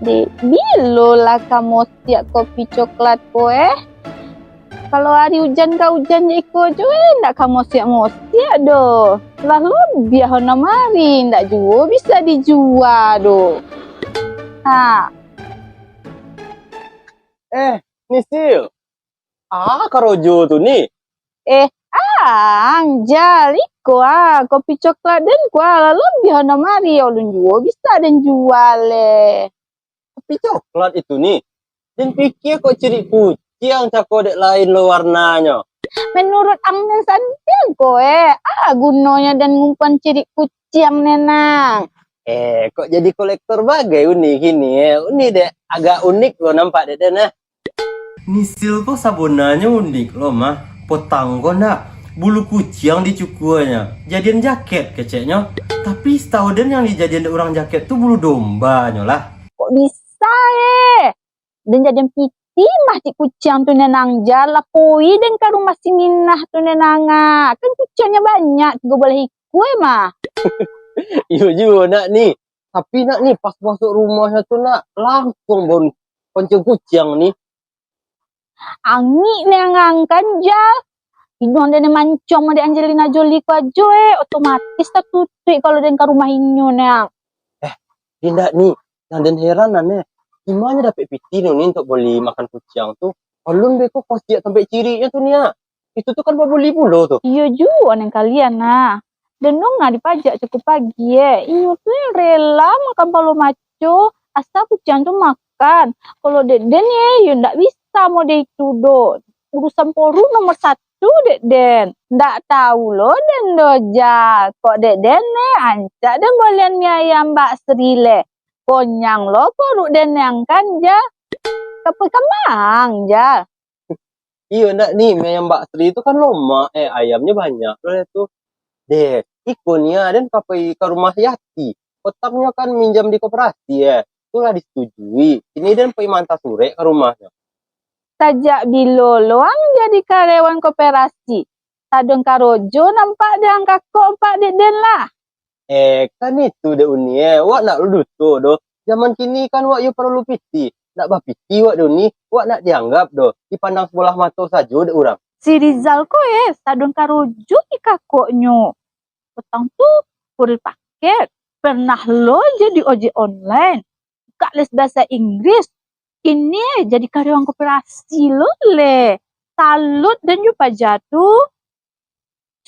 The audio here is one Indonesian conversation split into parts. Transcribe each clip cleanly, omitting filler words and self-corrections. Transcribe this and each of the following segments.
Di bilo lah kamu siap kopi coklat ko. Kalau hari hujan kau hujan iko jo ndak kamu siap do. Lalu biar hona mari ndak jual bisa dijual do. Ha. Nisil. Karojo tu ni. Anjal iko kopi coklat dan lalu biar hona mari ulun jual bisa dan jual Kopi coklat itu ni. Dan pikir kok ciri kucing cako dek lain lo warnanya. Menurut angin santian ko gunanya dan ngumpan ciri kucing nenang. Kok jadi kolektor bagai unik ini Unik dek, agak unik lo nampak dek den Nisil kok sabonanya unik lo mah. Potang kok nak. Bulu kucing dicukuanya. Jadian jaket keceknya. Tapi setahu den yang dijadian orang jaket tuh bulu dombanya lah. Kok bisa dan jadian piti masih kucing tu nenang jala poi dan ke rumah si Minah tu nenanga. Kan kucingnya banyak, juga boleh ikut mah. Iya juga nak nih. Tapi nak nih pas masuk rumahnya tuh nak langsung baru kencing kucing nih. Angin nengang kan jal. Inon dan mancong ada Angelina Jolie ko aja otomatis tak tutup kalau dan ke rumah inyo nang. Tidak nih. Yang dan heran nih. Gimana dapet piti nih untuk boleh makan kucing tuh? Kalau beko kos dia sampai cirinya tuh nih. Itu tuh kan boleh pula tuh. Iya juga neng kalian nah. Dan dong nggak dipajak cukup pagi Inyo tuh yang rela makan palo maco. Asal kucing tuh makan. Kalau deden ya ndak bisa mau deh itu do. Urusan poru nomor 1 deden. Ndak tahu lo den doja. Kok deden ancak dan bolehan mie ayam Mbak Sri le. Konyang lo poru den yang kan ja. Kepe kemang ja. Iya nak nih ayam Mbak Sri itu kan loma. Ayamnya banyak. Lo itu. Deh. Ikonnya dan kapai ke rumah Yati. Kotaknya kan minjam di koperasi Itulah disetujui. Ini dan pai mantah sore ke rumahnya. Tajak bilo loang jadi karyawan koperasi. Tadong karojo nampak dan kakok pak deden lah. Kan itu deh uni Wak nak lu tuh do. Zaman kini kan wak yo perlu piti. Nak bapiti wak do ni. Wak nak dianggap do. Dipandang sebelah mata saja deh orang. Si Rizal ko tadong karojo di kakoknya. Petang tuh kurir paket. Pernah lo jadi ojek online. Buka les bahasa Inggris. Ini jadi karyawan koperasi lo le. Salut dan juga jatuh.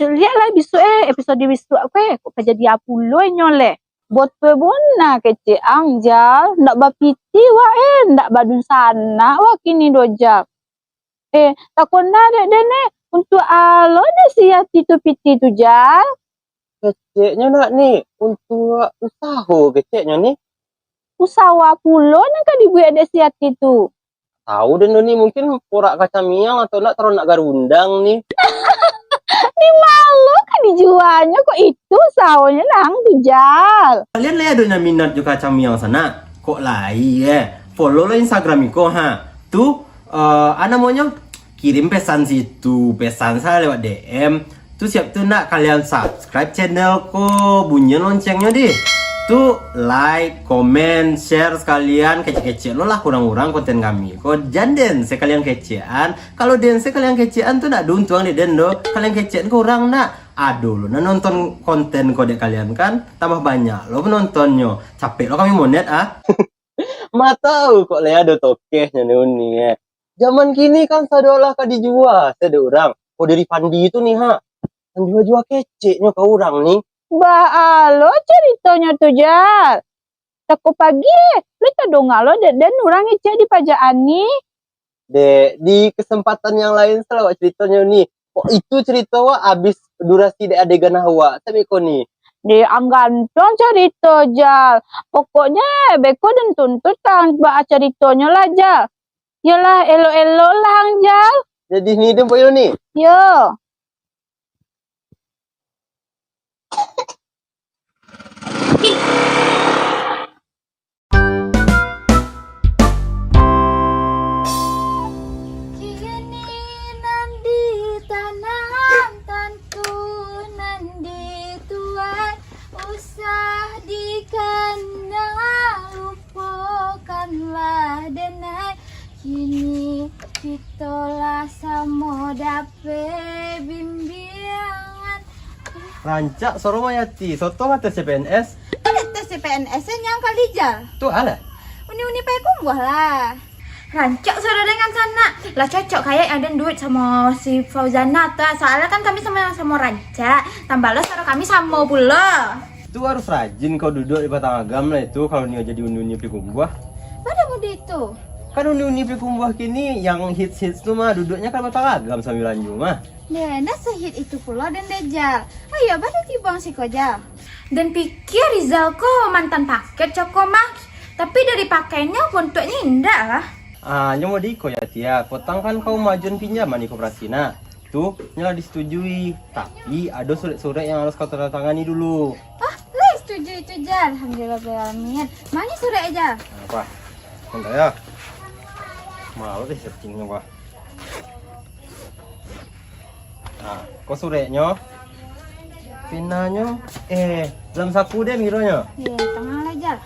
Lihatlah besok episode besok kok jadi apa lo nyole. Bot pebona kece angjal. Ndak bapiti wak ndak badun sana wak kini dojak. Takona dek dene untuk alo deh siati tu piti tu jal. Keceknya nak nih. Untuk usaha keceknya nih. Usaha pulo nak dibuat ada siati tu. Tahu dan nih mungkin porak kacamiang atau nak taruh nak garundang nih. Ini malu kan dijualnya kok itu sawahnya nang tujal. Kalian lihat ada minat juga kacamiang sana. Kok lain follow lah Instagram iko Tuh namanya kirim pesan situ. Pesan saya lewat DM. Tuh siap tuh nak kalian subscribe channel ko, bunyi loncengnya deh. Tuh like, comment, share sekalian kece-kece lo lah kurang-kurang konten kami. Kok janden sekalian kecean. Kalau den sekalian kecean tuh nak duntuang deh den do. Kalian kecean kurang nak. Aduh lo nonton konten kode kalian kan tambah banyak lo penontonnya. Capek lo kami monet Ma tahu kok le ada tokehnya nih Zaman kini kan sadolah ka dijual ada orang. Kok dari Pandi itu nih kan jual-jual keceknya ke orang nih. Lo ceritanya tuh jal. Tako pagi lo tadong lo dan orang ngecek di pajaan nih. Di kesempatan yang lain selawat ceritanya nih. Oh itu cerita wah abis durasi de adegan hawa. Tapi kok nih. Anggantong cerita jal. Pokoknya beko dan tuntut kan baca ceritanya lah jal. Yalah elo-elo lah jal. Jadi nih dem poyo nih. Yo. Usah dikandang lupakan Kini pitola samo dape bimbingan. Rancak soro Yati, soto tes CPNS. Ada tes CPNS yang kali jal. Tuh ada. Uni pay kumbuh lah. Rancak saudara dengan sana. Lah cocok kayak ada duit sama si Fauzana tuh. Soalnya kan kami sama rancak. Tambahlah saudara kami sama pula. Itu harus rajin kau duduk di batang agam lah itu kalau Nio jadi uni-uni pikumbuah. Pada muda itu. Kan uni-uni pikumbuah kini yang hits-hits tuh mah duduknya kan batang agam sambil lanjut mah. Nah sehit itu pula dan dejal. Ayo pada tibang si kojal. Dan pikir Rizal kok mantan paket coko mah. Tapi dari pakainya bentuknya indah lah. Ah, nyomo di ko ya tia. Potang kan kau majuan pinjaman di koperasi nah. Tuh, nyala disetujui. Tapi ada surat-surat yang harus kau tanda tangani dulu. Ah, lah setuju itu Jal. Alhamdulillah beralamin. Mana surat aja? Apa? Bentar ya. Malu deh searchingnya gua. Nah, kok suratnya? Pinanya? Dalam saku deh mironya. Iya, tengah lah Jal.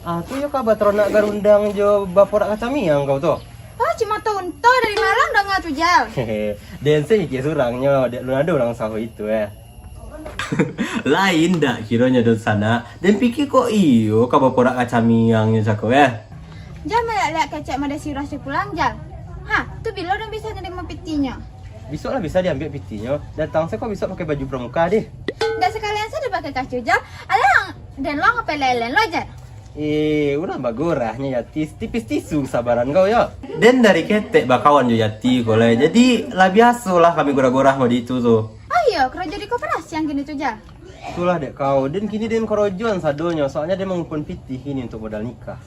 Ah, tuh ya kabar teronak garundang jo baporak kacami yang kau tuh. Oh, cuma tonton dari Malang udah nggak tuh Jal. Hehe, dense iki surangnya, lu ada orang sahu itu ya. Lain dak kiranya dari sana. Dan pikir kok iyo kabar porak kacami yang cako ya. Jal lihat kecek mada sirah si pulang Jal. Hah, tuh bila udah bisa nerima pitinya. Besok lah bisa diambil pitinya. Datang saya kok besok pakai baju pramuka deh. Nggak sekalian saya udah pakai kacu Jal. Alah, dan lo ngapain lelen lo Jal? Udah bagorahnya Yati, tipis tisu sabaran kau ya. Dan dari ketek bakawan jo Yati koleh. Jadi lah biasa lah kami gorah-gorah mau di itu tuh. Oh iya, kerja di koperasi yang gini tuh Jal. Itulah dek kau. Dan kini dia kerojuan sadonya. Soalnya dia mengumpul pitih ini untuk modal nikah.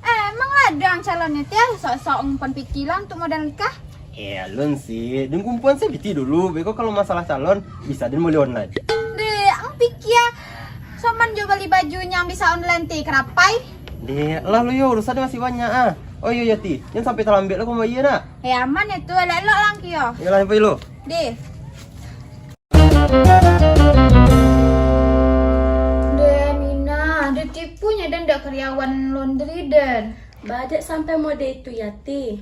Emang ladang calonnya tiap sok-sok umpan pitilan untuk modal nikah? Alon sih. Dan kumpulan saya pitih dulu. Beko kalau masalah calon bisa dan mulai online. Deh, ang pikir soman juga beli bajunya yang bisa online ti kerapai. Deh, lalu yo urusannya masih banyak ah. Oh iya Yati, jangan sampai terlambat lah kau bayi nak. Ya aman ya tuh, elok lang kyo. Ya lah sampai lo. Deh. Deh Mina, dia tipunya dan dak karyawan laundry dan. Badak sampai mode itu Yati.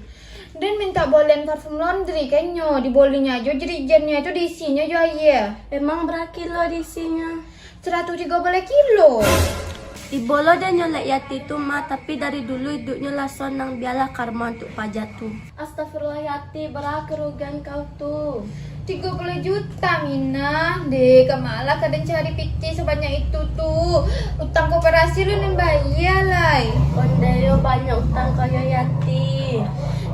Dan minta bolehin parfum laundry kayaknya dibolinya aja jerigennya itu diisinya aja ya. Emang berapa kilo isinya? 130 kilo. Di bolo dan nyolek Yati tu mah, tapi dari dulu hidupnya lason nang biarlah karma untuk pajak tu. Astagfirullah Yati, berapa kerugian kau tu? 30 juta Mina. Deh, kemala kadang cari piti sebanyak itu tuh. Utang koperasi lu nih bayar lah. Kondeyo banyak utang kaya Yati.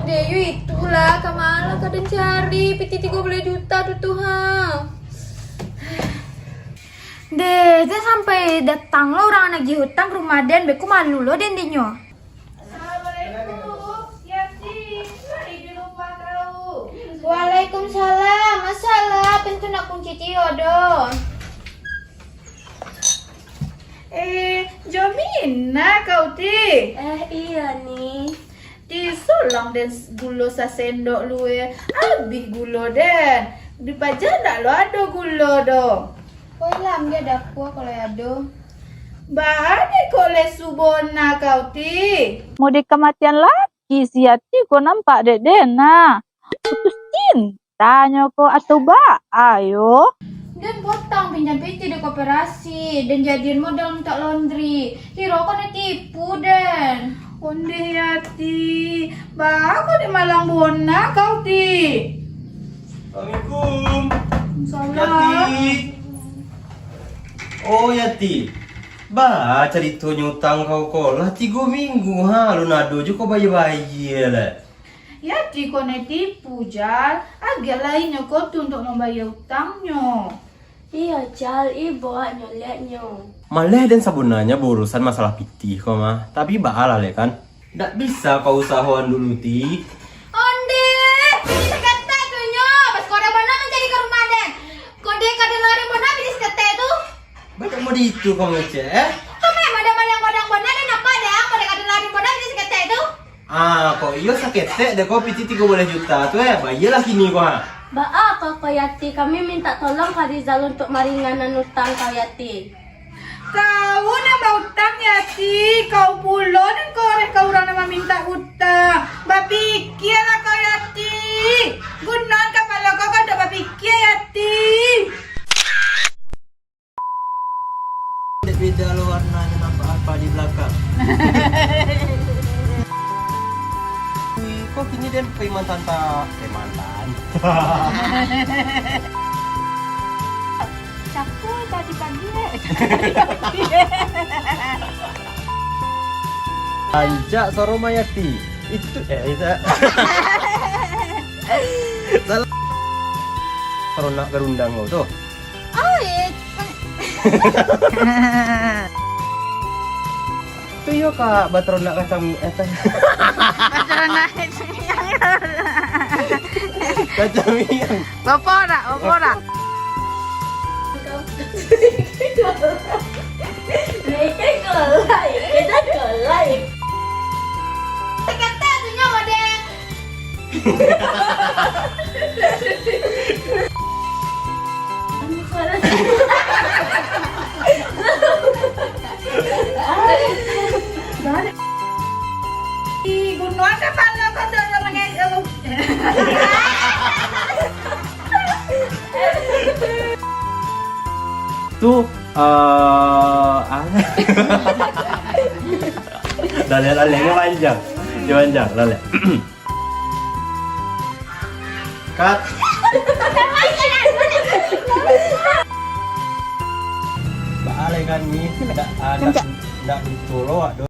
Deh, itulah kemala kadang cari piti 30 juta tuh ha. Deh, dia sampai datang lo orang anak hutang rumah Den, beku malu lo Den dinyo. Assalamualaikum, Yati, di rumah kau. Waalaikumsalam, masalah pintu nak kunci tiodo. Jomina kau ti. Iya nih. Di sulang Den gulo sa sendok lu abis gulo Den. Di pajak lo ada gulo dong. Kau lam dia dapur kalau ada. Bahane kole subona kau ti. Mau di kematian lagi si Yati kok nampak dedena. Putus cintanya kok atau ayo. Dan potong pinjam piti di koperasi dan jadiin modal untuk laundry. Hiro kau tipu Den. Konde Yati, baku di Malang Bona kau ti. Assalamualaikum. Salam. Oh Yati. Bah, cerita nyutang kau lah 3 minggu ha. Lu nado je kau bayi-bayi lah. Yati kau tipu Jal. Agak lainnya kau tu untuk membayar utangnya. Iya Jal, ibu nyoleknya. Malah dan sabunanya berurusan masalah pitih kau mah. Tapi baal le kan. Ndak bisa kau usahawan dulu ti. Onde, pilih sekete tu nyo. Pas kau ada mana mencari ke rumah Den. Kode kada lari mana pilih sekete tu. Bapak mau di itu kau ngecek. Kau memang ada malang kodang bona dan apa deh? Kode kada lari mana pilih sekete tu. Ah, kok iyo sakit deh kau pitih 30 juta tuh bayilah kini kau ha. Ba'a kau Yati, kami minta tolong Kak Rizal untuk meringanan utang kau Yati. Kau nambah utang Yati. Kau pulo dan kau orang nama minta utang. Kok gini Den mantan mantan. Capu tadi pagi. Anjak Soromayati. Itu itu. Salah. Kalau nak gerundang lo tuh. Tuh yo kak bateron nak kacang kacang yang. Bapora. Mereka kelai, kita kelai. Kata tu nyawa deh. Di gunung ada mana kau tu orang yang Tuh lale panjang. Lale. Kat. Baalai kan ni, dak ditolak do.